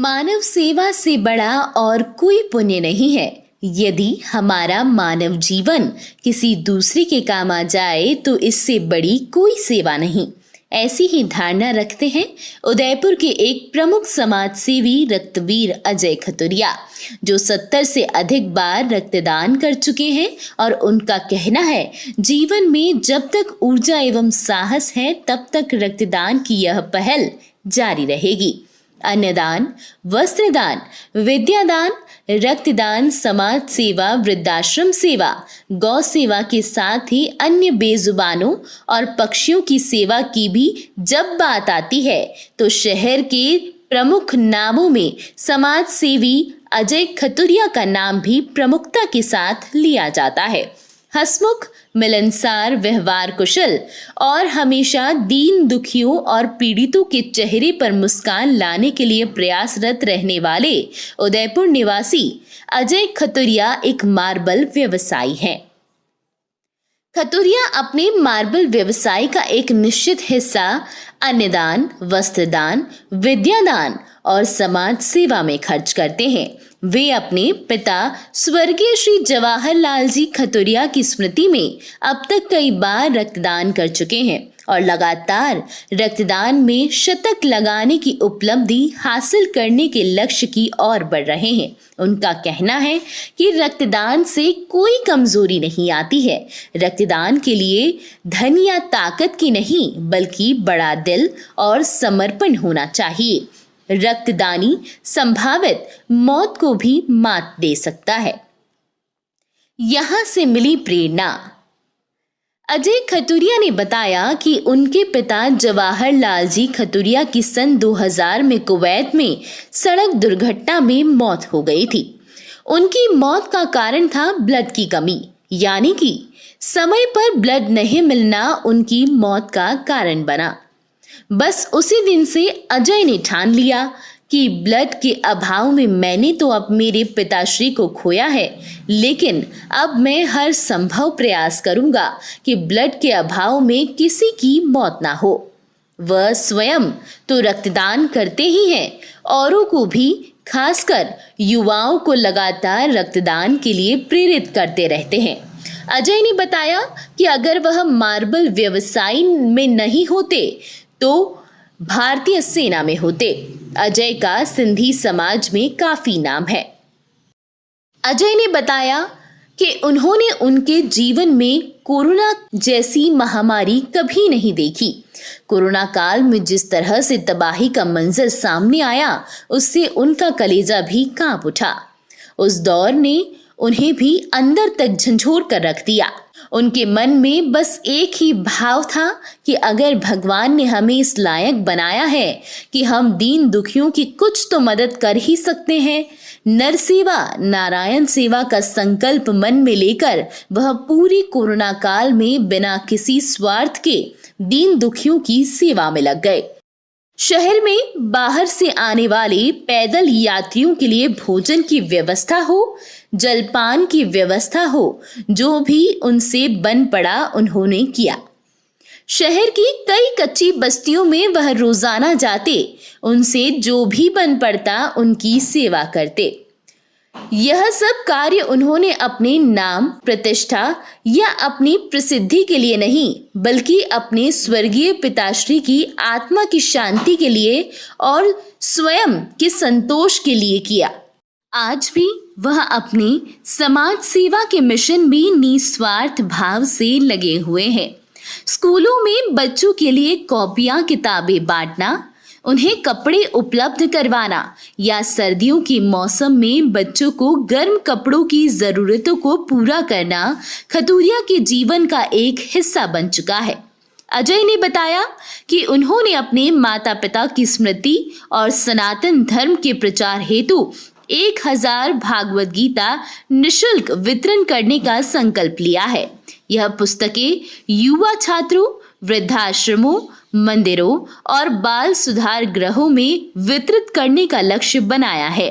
मानव सेवा से बड़ा और कोई पुण्य नहीं है। यदि हमारा मानव जीवन किसी दूसरे के काम आ जाए तो इससे बड़ी कोई सेवा नहीं। ऐसी ही धारणा रखते हैं उदयपुर के एक प्रमुख समाज सेवी रक्तवीर अजय खतुरिया, जो 70 से अधिक बार रक्तदान कर चुके हैं और उनका कहना है जीवन में जब तक ऊर्जा एवं साहस है तब तक रक्तदान की यह पहल जारी रहेगी। अन्नदान, वस्त्रदान, विद्यादान, रक्तदान, समाज सेवा, वृद्धाश्रम सेवा, गौ सेवा के साथ ही अन्य बेजुबानों और पक्षियों की सेवा की भी जब बात आती है तो शहर के प्रमुख नामों में समाज सेवी अजय खतुरिया का नाम भी प्रमुखता के साथ लिया जाता है। हंसमुख, मिलनसार, व्यवहार कुशल और हमेशा दीन दुखियों और पीड़ितों के चेहरे पर मुस्कान लाने के लिए प्रयासरत रहने वाले उदयपुर निवासी अजय खतुरिया एक मार्बल व्यवसायी हैं। खतुरिया अपने मार्बल व्यवसाय का एक निश्चित हिस्सा अन्नदान, वस्त्रदान, विद्यादान और समाज सेवा में खर्च करते हैं। वे अपने पिता स्वर्गीय श्री जवाहरलाल जी खतुरिया की स्मृति में अब तक कई बार रक्तदान कर चुके हैं और लगातार रक्तदान में शतक लगाने की उपलब्धि हासिल करने के लक्ष्य की ओर बढ़ रहे हैं। उनका कहना है कि रक्तदान से कोई कमजोरी नहीं आती है। रक्तदान के लिए धन या ताकत की नहीं बल्कि बड़ा दिल और समर्पण होना चाहिए। रक्तदानी संभावित मौत को भी मात दे सकता है। यहां से मिली प्रेरणा। अजय खतुरिया ने बताया कि उनके पिता जवाहरलाल जी खतुरिया की सन 2000 में कुवैत में सड़क दुर्घटना में मौत हो गई थी। उनकी मौत का कारण था ब्लड की कमी, यानी कि समय पर ब्लड नहीं मिलना उनकी मौत का कारण बना। बस उसी दिन से अजय ने ठान लिया कि ब्लड के अभाव में मैंने तो अब मेरे पिताश्री को खोया है, लेकिन अब मैं हर संभव प्रयास करूंगा कि ब्लड के अभाव में किसी की मौत ना हो। वह स्वयं तो रक्तदान करते ही हैं, औरों को भी, खासकर युवाओं को लगातार रक्तदान के लिए प्रेरित करते रहते हैं। अजय ने बताया कि अगर वह मार्बल व्यवसाय में नहीं होते तो भारतीय सेना में होते। अजय का सिंधी समाज में काफी नाम है। अजय ने बताया कि उन्होंने उनके जीवन में कोरोना जैसी महामारी कभी नहीं देखी। कोरोना काल में जिस तरह से तबाही का मंजर सामने आया उससे उनका कलेजा भी कांप उठा। उस दौर ने उन्हें भी अंदर तक झंझोर कर रख दिया। उनके मन में बस एक ही भाव था कि अगर भगवान ने हमें इस लायक बनाया है कि हम दीन दुखियों की कुछ तो मदद कर ही सकते हैं। नर सेवा नारायण सेवा का संकल्प मन में लेकर वह पूरी कोरोना काल में बिना किसी स्वार्थ के दीन दुखियों की सेवा में लग गए। शहर में बाहर से आने वाले पैदल यात्रियों के लिए भोजन की व्यवस्था हो, जलपान की व्यवस्था हो, जो भी उनसे बन पड़ा उन्होंने किया। शहर की कई कच्ची बस्तियों में वह रोजाना जाते, उनसे जो भी बन पड़ता उनकी सेवा करते। यह सब कार्य उन्होंने अपने नाम, प्रतिष्ठा या अपनी प्रसिद्धि के लिए नहीं बल्कि अपने स्वर्गीय पिताश्री की आत्मा की शांति के लिए और स्वयं के संतोष के लिए किया। आज भी वह अपने समाज सेवा के मिशन में निस्वार्थ भाव से लगे हुए हैं। स्कूलों में बच्चों के लिए कॉपियां, किताबें बांटना, उन्हें कपड़े उपलब्ध करवाना या सर्दियों के मौसम में बच्चों को गर्म कपड़ों की जरूरतों को पूरा करना खतुरिया के जीवन का एक हिस्सा बन चुका है। अजय ने बताया कि उन्होंने अपने माता पिता की स्मृति और सनातन धर्म के प्रचार हेतु 1000 भागवत गीता निशुल्क वितरण करने का संकल्प लिया है। यह पुस्तकें युवा छात्रों, वृद्धाश्रमों, मंदिरों और बाल सुधार गृहों में वितरित करने का लक्ष्य बनाया है।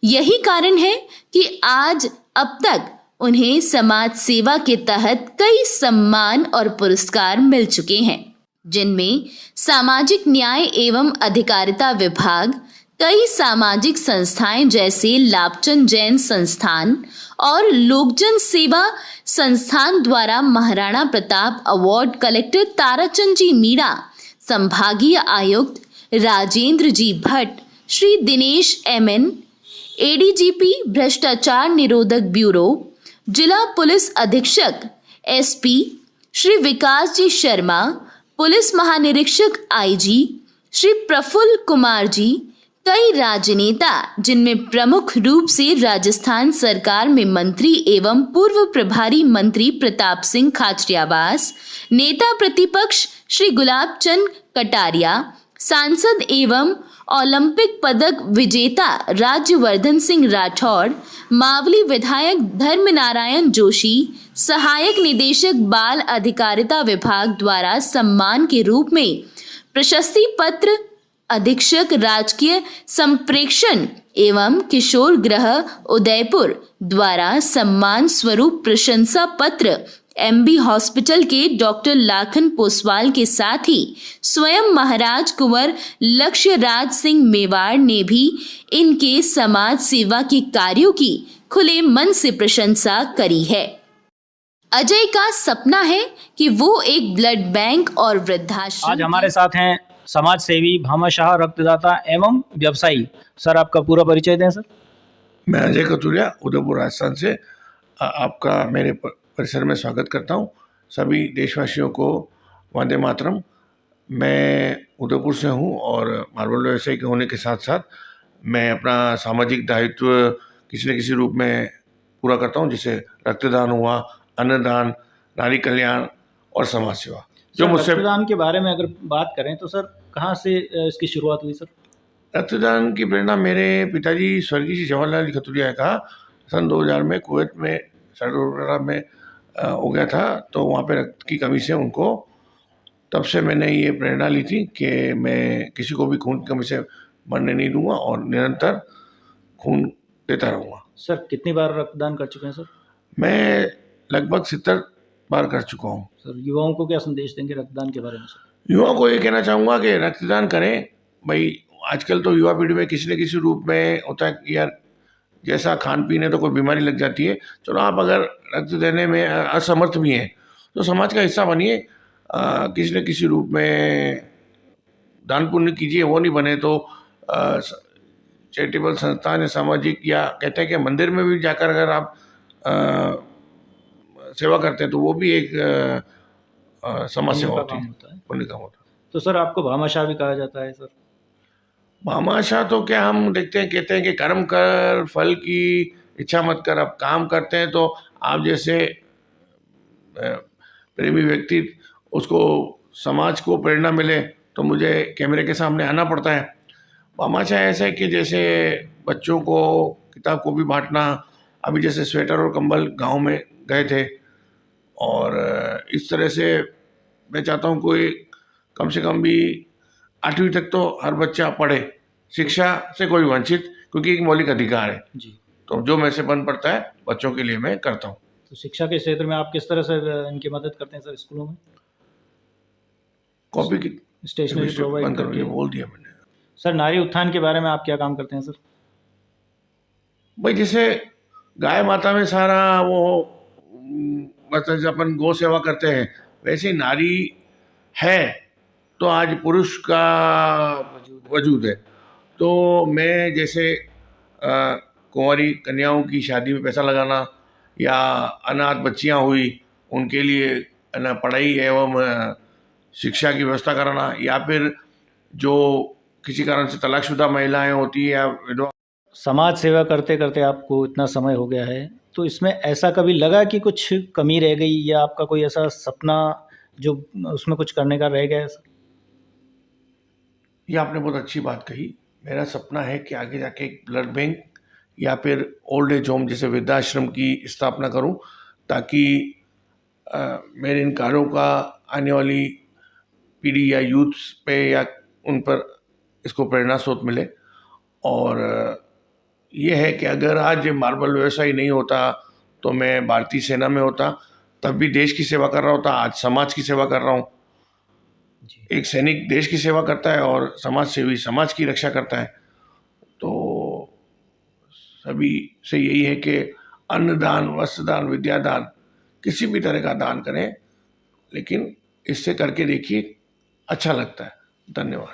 यही कारण है कि आज अब तक उन्हें समाज सेवा के तहत कई सम्मान और पुरस्कार मिल चुके हैं, जिनमें सामाजिक न्याय एवं अधिकारिता विभाग, कई सामाजिक संस्थाएं जैसे लाभचंद जैन संस्थान और लोकजन सेवा संस्थान द्वारा महाराणा प्रताप अवार्ड कलेक्टर ताराचंद जी मीणा, संभागीय आयुक्त राजेंद्र जी भट्ट, श्री दिनेश एमएन, एडीजीपी भ्रष्टाचार निरोधक ब्यूरो, जिला पुलिस अधीक्षक एसपी श्री विकास जी शर्मा, पुलिस महानिरीक्षक आईजी श्री प्रफुल्ल कुमार जी, कई राजनेता जिनमें प्रमुख रूप से राजस्थान सरकार में मंत्री एवं पूर्व प्रभारी मंत्री प्रताप सिंह खाचरियावास, नेता प्रतिपक्ष श्री गुलाब चंद कटारिया, सांसद एवं ओलंपिक पदक विजेता राज्यवर्धन सिंह राठौड़, मावली विधायक धर्मनारायण जोशी, सहायक निदेशक बाल अधिकारिता विभाग द्वारा सम्मान के रूप में प्रशस्ति पत्र, अधीक्षक राजकीय संप्रेक्षण एवं किशोर गृह उदयपुर द्वारा सम्मान स्वरूप प्रशंसा पत्र, एमबी हॉस्पिटल के डॉक्टर लाखन पोसवाल के साथ ही स्वयं महाराज कुंवर लक्ष्य राज सिंह मेवाड़ ने भी इनके समाज सेवा के कार्यों की खुले मन से प्रशंसा करी है। अजय का सपना है कि वो एक ब्लड बैंक और वृद्धाश्रम। आज हमारे साथ हैं समाज सेवी, भामाशाह, रक्तदाता एवं व्यवसायी। सर, आपका पूरा परिचय दें सर। मैं अजय कतुरिया, उदयपुर राजस्थान से आपका मेरे परिसर में स्वागत करता हूं। सभी देशवासियों को वंदे मातरम। मैं उदयपुर से हूं और मार्बल व्यवसायी के होने के साथ साथ मैं अपना सामाजिक दायित्व किसी न किसी रूप में पूरा करता हूं, जैसे रक्तदान हुआ, अन्नदान, नारी कल्याण और समाज सेवा। जो मुझसे रक्तदान के बारे में अगर बात करें तो सर, कहाँ से इसकी शुरुआत हुई सर? रक्तदान की प्रेरणा मेरे पिताजी स्वर्गीय श्री जवाहरलाल खतुरिया का सन 2000 में कुवैत में सैलूट में हो गया था, तो वहाँ पे रक्त की कमी से उनको, तब से मैंने ये प्रेरणा ली थी कि मैं किसी को भी खून की कमी से मरने नहीं दूंगा और निरंतर खून देता रहूँगा। सर, कितनी बार रक्तदान कर चुके हैं सर? मैं लगभग 70 बार कर चुका हूँ। सर, युवाओं को क्या संदेश देंगे रक्तदान के बारे में सर? युवाओं को ये कहना चाहूँगा कि रक्तदान करें। भाई आजकल तो युवा पीढ़ी में किसी न किसी रूप में होता है कि यार जैसा खान पीन है तो कोई बीमारी लग जाती है। चलो, आप अगर रक्त देने में असमर्थ भी हैं तो समाज का हिस्सा बनिए, किसी न किसी रूप में दान पुण्य कीजिए। वो नहीं बने तो चैरिटेबल संस्थान या सामाजिक, या कहते हैं कि मंदिर में भी जाकर अगर आप सेवा करते हैं तो वो भी एक समाज सेवा होती है, पुण्य काम होता है। तो सर, आपको भामाशाह भी कहा जाता है सर? भामाशाह तो क्या, हम देखते हैं, कहते हैं कि कर्म कर फल की इच्छा मत कर। अब काम करते हैं तो आप जैसे प्रेमी व्यक्ति, उसको समाज को प्रेरणा मिले तो मुझे कैमरे के सामने आना पड़ता है। भामाशाह ऐसा है कि जैसे बच्चों को किताब को भी बांटना, अभी जैसे स्वेटर और कंबल गांव में गए थे, और इस तरह से मैं चाहता हूं कोई कम से कम भी 8वीं तक तो हर बच्चा पढ़े, शिक्षा से कोई वंचित, क्योंकि एक मौलिक अधिकार है जी। तो जो मेरे से बन पड़ता है बच्चों के लिए मैं करता हूँ। तो शिक्षा के क्षेत्र में आप किस तरह से इनकी मदद करते हैं सर स्कूलों में? कॉपी की स्टेशनरी प्रोवाइड बंद करो, ये करके। बोल दिया मैंने। सर, नारी उत्थान के बारे में आप क्या काम करते हैं सर? भाई जैसे गाय माता में सारा वो मतलब अपन गौ सेवा करते हैं, वैसे ही नारी है तो आज पुरुष का वजूद है। तो मैं जैसे कुंवारी कन्याओं की शादी में पैसा लगाना, या अनाथ बच्चियां हुई उनके लिए पढ़ाई एवं शिक्षा की व्यवस्था कराना, या फिर जो किसी कारण से तलाकशुदा महिलाएं होती है या विधवा। समाज सेवा करते करते आपको इतना समय हो गया है, तो इसमें ऐसा कभी लगा कि कुछ कमी रह गई, या आपका कोई ऐसा सपना जो उसमें कुछ करने का रह गया है सर? ये आपने बहुत अच्छी बात कही। मेरा सपना है कि आगे जाके एक ब्लड बैंक या फिर ओल्ड एज होम जैसे वृद्धाश्रम की स्थापना करूं, ताकि मेरे इन कार्यों का आने वाली पीढ़ी या यूथ पे या उन पर इसको प्रेरणा स्रोत मिले। और ये है कि अगर आज मार्बल व्यवसायी नहीं होता तो मैं भारतीय सेना में होता, तब भी देश की सेवा कर रहा होता। आज समाज की सेवा कर रहा हूँ। एक सैनिक देश की सेवा करता है और समाज सेवी समाज की रक्षा करता है। सभी से यही है कि अन्नदान, वस्त्रदान, विद्यादान, किसी भी तरह का दान करें, लेकिन इससे करके देखिए, अच्छा लगता है। धन्यवाद।